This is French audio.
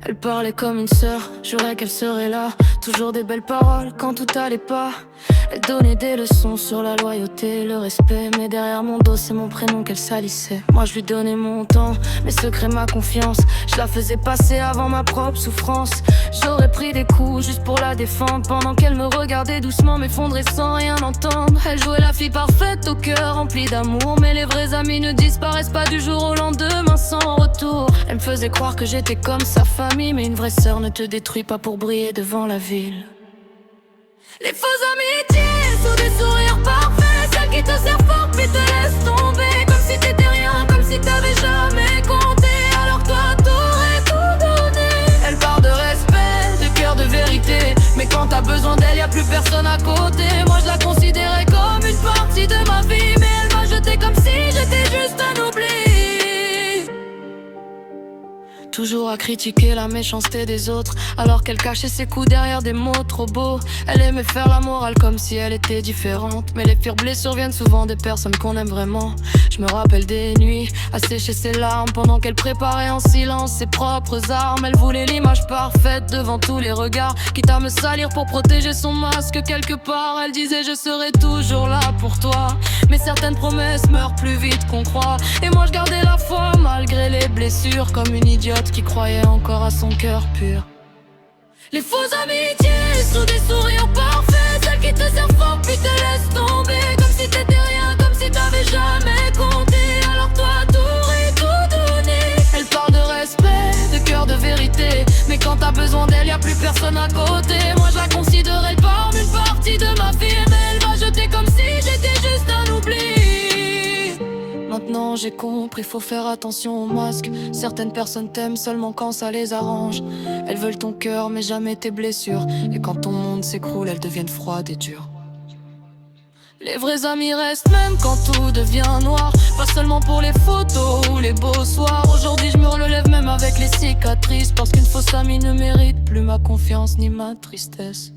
Elle parlait comme une sœur, jurais qu'elle serait là. Toujours des belles paroles quand tout allait pas. Elle donnait des leçons sur la loyauté, le respect. Mais derrière mon dos c'est mon prénom qu'elle salissait. Moi je lui donnais mon temps, mes secrets, ma confiance. Je la faisais passer avant ma propre souffrance. J'aurais pris des coups juste pour la défendre, pendant qu'elle me regardait doucement m'effondrer sans rien entendre. Elle jouait la fille parfaite au cœur rempli d'amour, mais les vrais amis ne disparaissent pas du jour au lendemain sans retour. Elle me faisait croire que j'étais comme sa famille, mais une vraie sœur ne te détruit pas pour briller devant la ville. Les fausses amitiés sont des sourires parfaits, celles qui te servent fort puis te laissent tomber, comme si t'étais rien, comme si t'avais jamais compté, alors toi t'aurais tout donné. Elle parle de respect, de cœur, de vérité, mais quand t'as besoin d'elle y'a plus personne à côté. Moi je la considérais comme une partie de ma vie, mais elle m'a jeté comme si j'étais juste un oubli. Toujours à critiquer la méchanceté des autres, alors qu'elle cachait ses coups derrière des mots trop beaux. Elle aimait faire la morale comme si elle était différente, mais les pires blessures viennent souvent des personnes qu'on aime vraiment. Je me rappelle des nuits à sécher ses larmes pendant qu'elle préparait en silence ses propres armes. Elle voulait l'image parfaite devant tous les regards, quitte à me salir pour protéger son masque quelque part. Elle disait je serai toujours là pour toi, mais certaines promesses meurent plus vite qu'on croit. Et moi je gardais la foi malgré les blessures, comme une idiote qui croyait encore à son cœur pur. Les fausses amitiés sont des sourires parfaits, celles qui te servent fort puis te laissent tomber, comme si t'étais rien, comme si t'avais jamais compté, alors toi t'aurais tout donné. Elle parle de respect, de cœur, de vérité, mais quand t'as besoin d'elle y'a plus personne à côté. Moi je la considérais comme une partie de ma vie, mais elle m'a jeté comme si j'étais juste un oubli. Maintenant j'ai compris, faut faire attention aux masques. Certaines personnes t'aiment seulement quand ça les arrange. Elles veulent ton cœur mais jamais tes blessures, et quand ton monde s'écroule elles deviennent froides et dures. Les vrais amis restent même quand tout devient noir, pas seulement pour les photos ou les beaux soirs. Aujourd'hui je me relève même avec les cicatrices, parce qu'une fausse amie ne mérite plus ma confiance ni ma tristesse.